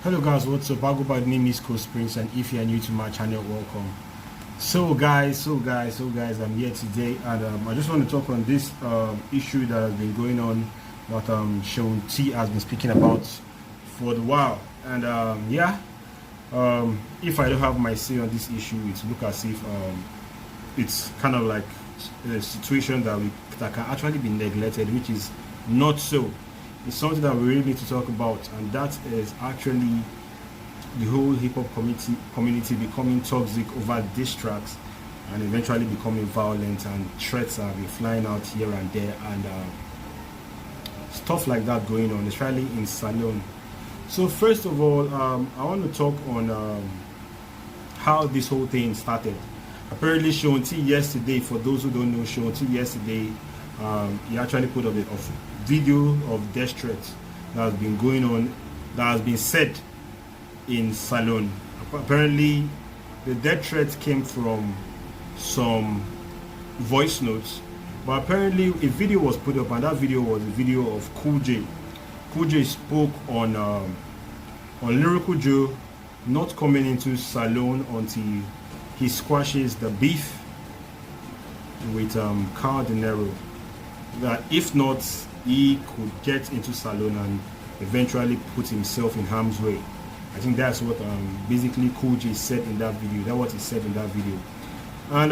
Hello guys, what's up? I go by the name is Coach Prince, and if you are new to my channel, welcome. So guys, I'm here today, and I just want to talk on this issue that has been going on, that Seun T has been speaking about for a while. And if I don't have my say on this issue, it look as if it's kind of like a situation that can actually be neglected, which is not so. It's something that we really need to talk about, and that is actually the whole hip-hop community becoming toxic over diss tracks and eventually becoming violent, and threats are flying out here and there, and stuff like that going on, especially in Salon. So first of all, I want to talk on how this whole thing started. Apparently Seun T yesterday, for those who don't know, Seun T yesterday, he actually put up a video of death threats that has been going on, that has been said in Salon. Apparently the death threats came from some voice notes, but apparently a video was put up, and that video was a video of Cool J. Cool J spoke on Lyrical Joe not coming into Salon until he squashes the beef with Carl Dinero, that if not, he could get into Salon and eventually put himself in harm's way. I think that's what basically Cool J said in that video. That's what he said in that video. And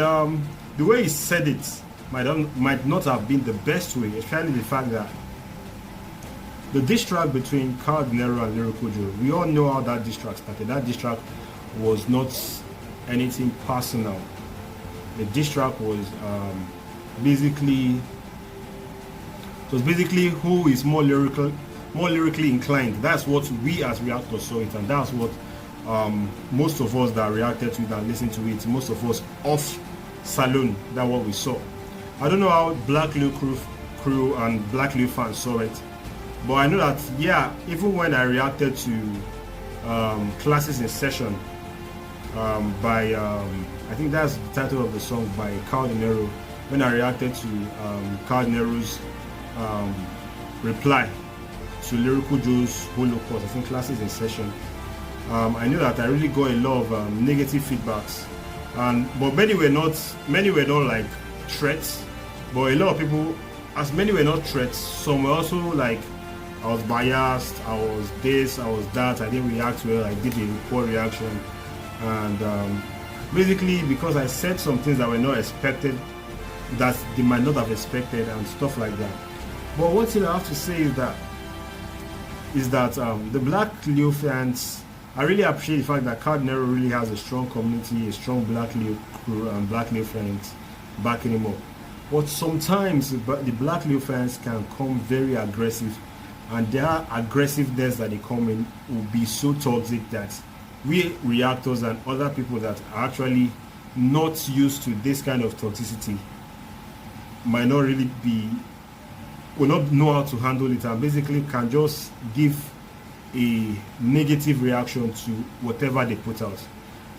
the way he said it might not have been the best way, especially the fact that the diss track between Carl Dinero and Lyrical Joe, we all know how that diss track started. That diss track was not anything personal. The diss track was basically who is more lyrically inclined. That's what we as reactors saw it, and that's what most of us that reacted to it and listened to it, most of us off Salon, that's what we saw. I don't know how Black Lil crew and Black Lil fans saw it, but I know that, yeah, even when I reacted to Classes in Session by I think that's the title of the song, by Carl Dinero, when I reacted to Carl Dinero's reply to Lyrical Joe's Holocaust, I think Classes in Session, I knew that I really got a lot of negative feedbacks, but many were not like threats, but a lot of people, as many were not threats, some were also like, I was biased, I was this, I was that, I didn't react well, I did a poor reaction, and basically because I said some things that were not expected, that they might not have expected, and stuff like that. But one thing I have to say is that the Black Lil fans, I really appreciate the fact that Carl Dinero really has a strong community, a strong Black Lil crew, and Black Lil fans backing him up. But sometimes the Black Lil fans can come very aggressive, and their aggressiveness that they come in will be so toxic that we reactors and other people that are actually not used to this kind of toxicity might not really will not know how to handle it, and basically can just give a negative reaction to whatever they put out.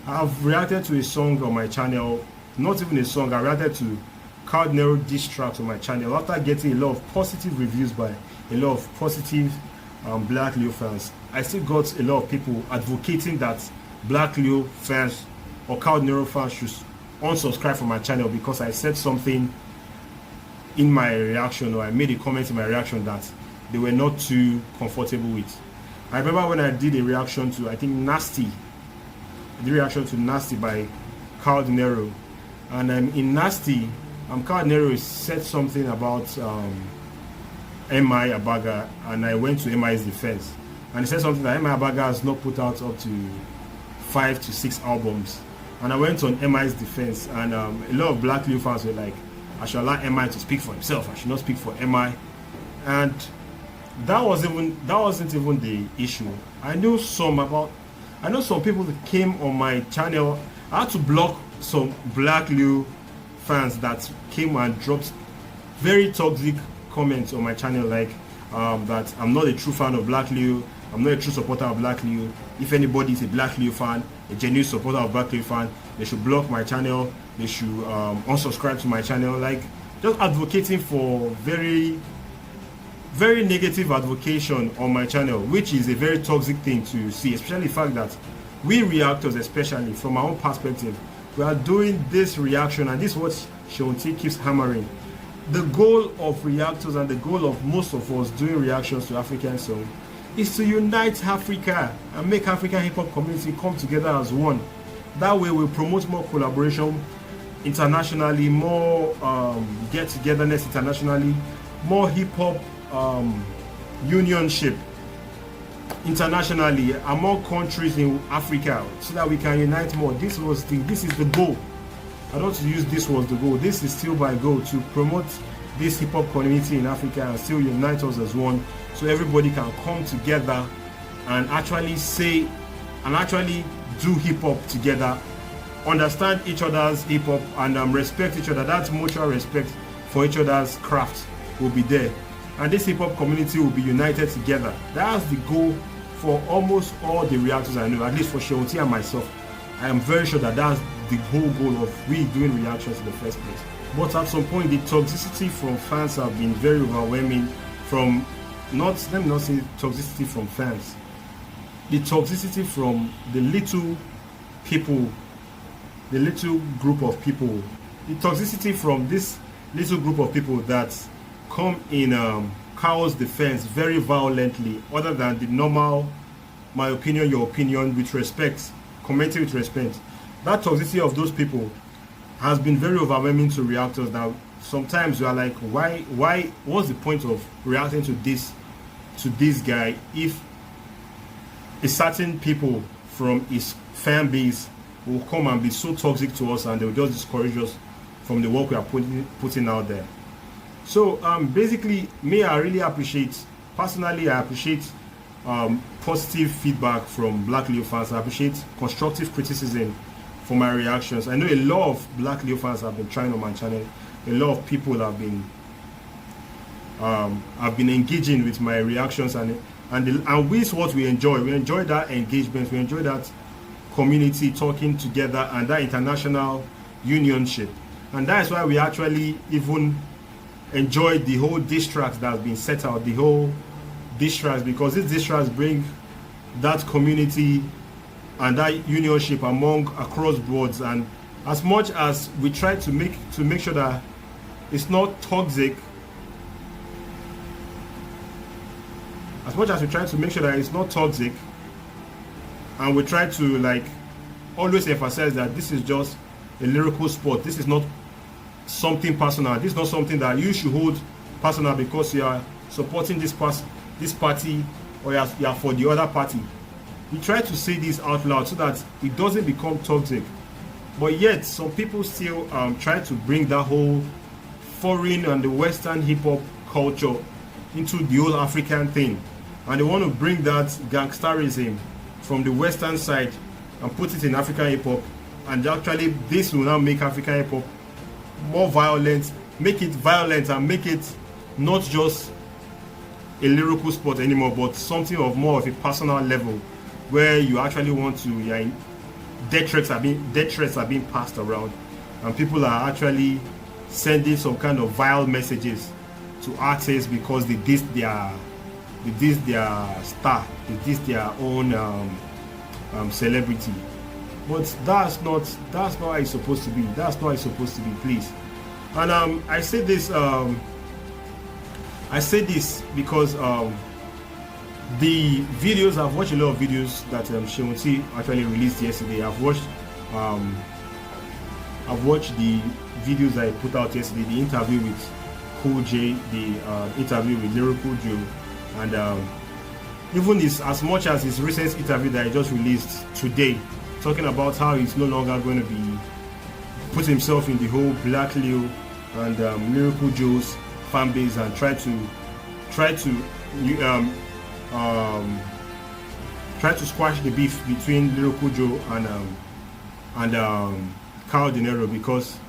I've reacted to a song on my channel, not even a song, I reacted to Carl Dinero diss tracks on my channel after getting a lot of positive reviews by a lot of positive Black Lil fans. I still got a lot of people advocating that Black Lil fans or Carl Dinero fans should unsubscribe from my channel because I said something in my reaction, or I made a comment in my reaction that they were not too comfortable with. I remember when I did a reaction to, I think, Nasty, the reaction to Nasty by Carl Dinero, and in Nasty, Carl Dinero said something about M.I. Abaga, and I went to M.I.'s defense, and he said something that M.I. Abaga has not put out up to 5 to 6 albums, and I went on M.I.'s defense, and a lot of Black Lil fans were like, I should allow M.I. to speak for himself, I should not speak for M.I. And that wasn't even the issue. I know some people that came on my channel. I had to block some Black Lil fans that came and dropped very toxic comments on my channel, like that I'm not a true fan of Black Lil, I'm not a true supporter of Black Lil. If anybody is a Black Lil fan, a genuine supporter of Black Lil fan, they should block my channel, they should unsubscribe to my channel, like just advocating for very very negative advocation on my channel, which is a very toxic thing to see, especially the fact that we reactors, especially from our own perspective, we are doing this reaction, and this is what Seun T keeps hammering. The goal of reactors and the goal of most of us doing reactions to African song is to unite Africa and make African hip-hop community come together as one. That way we'll promote more collaboration internationally, more get-togetherness internationally, more hip-hop unionship internationally among countries in Africa, so that we can unite more. This is the goal. I don't want to use this was the goal. This is still my goal, to promote this hip-hop community in Africa and still unite us as one, so everybody can come together and actually say and actually do hip-hop together, understand each other's hip-hop, and respect each other. That mutual respect for each other's craft will be there, and this hip-hop community will be united together. That's the goal for almost all the reactors I know, at least for Seun T and myself. I am very sure that that's the whole goal of we doing reactions in the first place. But at some point, the toxicity from fans have been very overwhelming. From let me not say toxicity from fans, the toxicity from the little people, the little group of people, the toxicity from this little group of people that come in Carl's defense very violently, other than the normal, my opinion, your opinion, with respect, commenting with respect. That toxicity of those people has been very overwhelming to reactors. Now sometimes you are like, why what's the point of reacting to this guy if a certain people from his fan base will come and be so toxic to us, and they will just discourage us from the work we are putting out there. So basically, me, I really appreciate, personally, I appreciate positive feedback from Black Leo fans. I appreciate constructive criticism for my reactions. I know a lot of Black Leo fans have been trying on my channel. A lot of people have been engaging with my reactions, and this is what we enjoy. We enjoy that engagement. We enjoy that community talking together and that international unionship. And that's why we actually even enjoy the whole diss tracks that has been set out, the whole diss tracks, because these diss tracks bring that community and that unionship across boards. And as much as we try to make sure that it's not toxic, as much as we try to make sure that it's not toxic, and we try to like always emphasize that this is just a lyrical sport, this is not something personal, this is not something that you should hold personal because you are supporting this party, or you are for the other party. We try to say this out loud so that it doesn't become toxic. But yet some people still try to bring that whole foreign and the Western hip-hop culture into the whole African thing, and they want to bring that gangsterism from the Western side and put it in African hip-hop, and actually this will now make African hip-hop more violent, make it violent, and make it not just a lyrical sport anymore, but something of more of a personal level, where you actually want to, death threats are being passed around, and people are actually sending some kind of vile messages to artists because they diss their star, they diss their own celebrity. But that's not how it's supposed to be. That's not how it's supposed to be, please. And I say this because the videos, I've watched a lot of videos that Seun T actually released yesterday. I've watched the videos I put out yesterday, the interview with Cool J, the interview with Lyrical Joe, and even as much as his recent interview that I just released today, talking about how he's no longer going to be put himself in the whole Black Leo and Lyrical Joe's fan base, and try to squash the beef between Lyrical Joe and Carl Dinero, because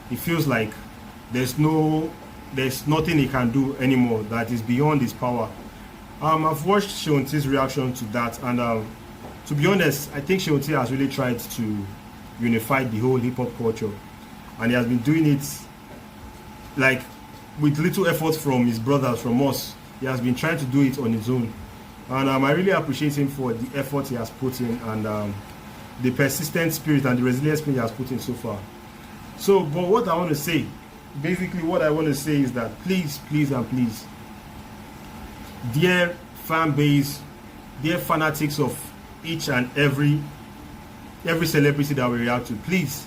he feels like there's nothing he can do anymore that is beyond his power. I've watched Seun T's reaction to that, and to be honest, I think Seun T has really tried to unify the whole hip-hop culture, and he has been doing it like with little effort from his brothers, from us, he has been trying to do it on his own. And I really appreciate him for the effort he has put in, and the persistent spirit and the resilient spirit he has put in so far. So, but what I want to say, basically what I want to say is that please, please and please, dear fan base, dear fanatics of each and every celebrity that we react to, please,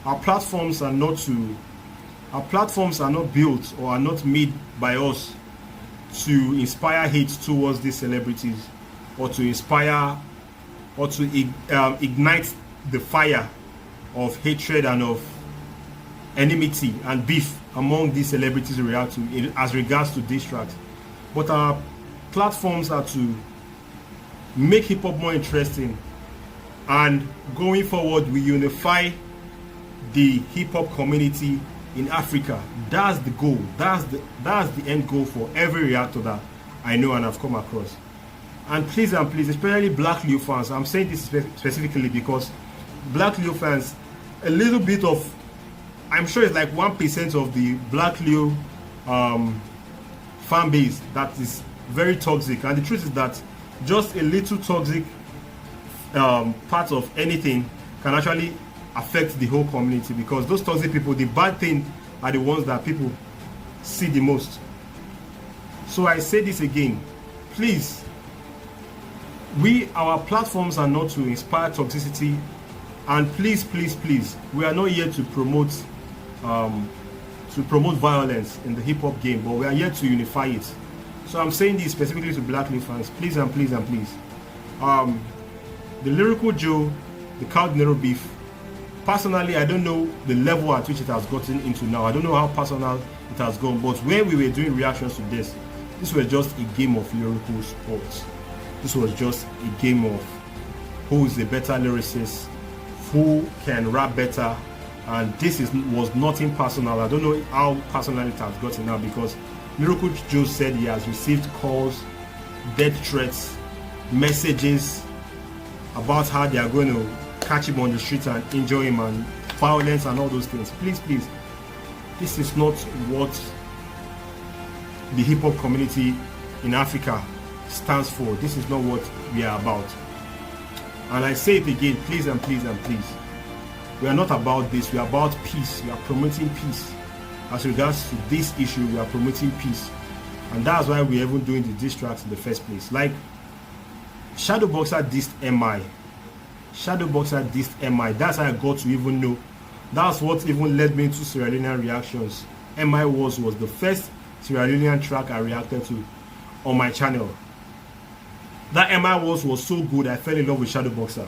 our platforms are not built or are not made by us to inspire hate towards these celebrities, or to inspire or to ignite the fire of hatred and of enmity and beef among these celebrities we react to as regards to diss tracks. But our platforms are to make hip-hop more interesting, and going forward we unify the hip-hop community in Africa. That's the goal. That's the end goal for every reactor that I know and I've come across. And please, especially Black Leo fans, I'm saying this specifically because Black Leo fans, a little bit of, I'm sure it's like 1% of the Black Leo fan base that is very toxic. And the truth is that just a little toxic part of anything can actually affect the whole community, because those toxic people, the bad thing are the ones that people see the most. So I say this again, please, our platforms are not to inspire toxicity, and please, we are not here to promote violence in the hip-hop game, but we are here to unify it. So I'm saying this specifically to Black Leo fans, please and please. The Lyrical Joe, the Cow Nero beef, personally, I don't know the level at which it has gotten into now. I don't know how personal it has gone, but when we were doing reactions to this was just a game of lyrical sports. This was just a game of who is the better lyricist, who can rap better, and this was nothing personal. I don't know how personal it has gotten now, because Lyrical Joe said he has received calls, death threats, messages about how they are going to catch him on the street and injure him, and violence and all those things. Please, this is not what the hip-hop community in Africa stands for. This is not what we are about. And I say it again, please and please. We are not about this. We are about peace. We are promoting peace. As regards to this issue, we are promoting peace. And that's why we're even doing the diss tracks in the first place. Like, Shadowboxer dissed MI. That's how I got to even know. That's what even led me to Sierra Leonean reactions. MI was the first Sierra Leonean track I reacted to on my channel. That MI was so good, I fell in love with Shadowboxer.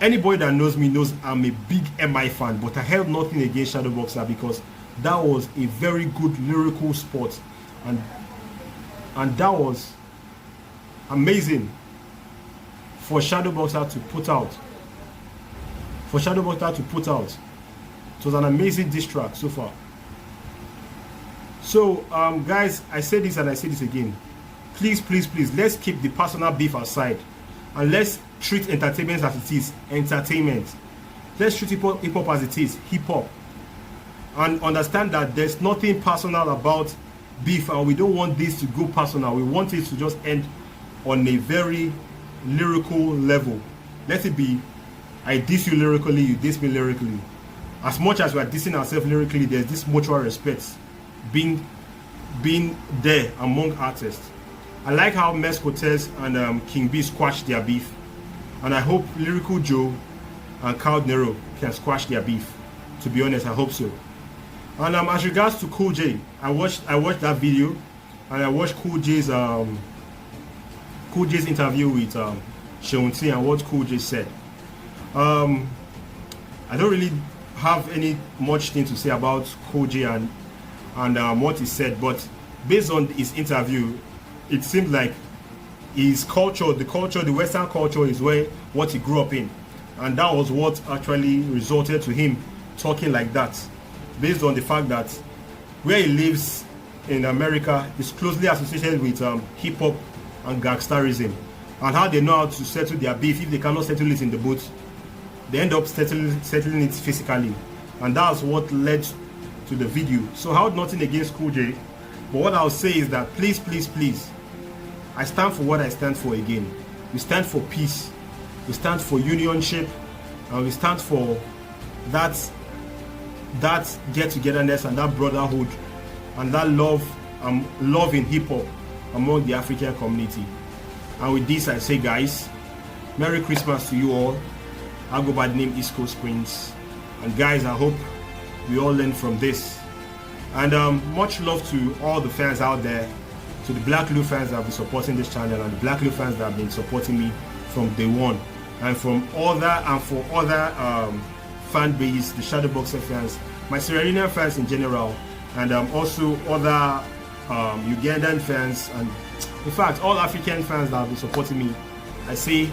Anybody that knows me knows I'm a big MI fan, but I held nothing against Shadowboxer because that was a very good lyrical spot, and that was amazing for Shadowboxer to put out. It was an amazing diss track so far. So guys, I say this and I say this again. Please, let's keep the personal beef aside, and let's treat entertainment as it is, entertainment. Let's treat hip-hop as it is, hip-hop. And understand that there's nothing personal about beef, and we don't want this to go personal. We want it to just end on a very lyrical level. Let it be, I diss you lyrically, you diss me lyrically. As much as we are dissing ourselves lyrically, there's this mutual respect being there among artists. I like how Mes Cortez and King B squashed their beef, and I hope Lyrical Joe and Cow Nero can squash their beef. To be honest, I hope so. And as regards to Cool J, I watched that video, and I watched Cool J's interview with Seun T, and what Cool J said. I don't really have any much thing to say about Cool J and what he said, but based on his interview, it seemed like his culture, the Western culture, is what he grew up in, and that was what actually resulted to him talking like that, based on the fact that where he lives in America is closely associated with hip-hop and gangsterism, and how they know how to settle their beef. If they cannot settle it in the booth, they end up settling it physically, and that's what led to the video. So I had nothing against Cool J, But what I'll say is that please, please, please, I stand for what I stand for again. We stand for peace. We stand for unionship. And we stand for that get-togetherness and that brotherhood and that love in hip-hop among the African community. And with this, I say, guys, Merry Christmas to you all. I go by the name East Coast Prince. And guys, I hope we all learn from this. And much love to all the fans out there, to the Black Lou fans that have been supporting this channel, and the Black Lou fans that have been supporting me from day one, and for other fan base, the Shadowboxer fans, my Sierra Leonean fans in general, and also other Ugandan fans, and in fact all African fans that have been supporting me. I say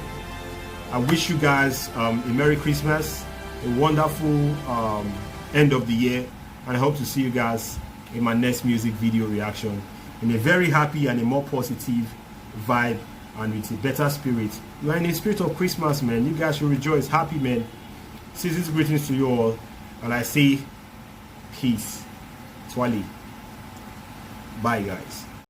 I wish you guys a Merry Christmas, a wonderful end of the year, and I hope to see you guys in my next music video reaction in a very happy and a more positive vibe and with a better spirit. You are in the spirit of Christmas, man. You guys should rejoice. Happy, man. Season's greetings to you all, and I say peace. Twali. Bye, guys.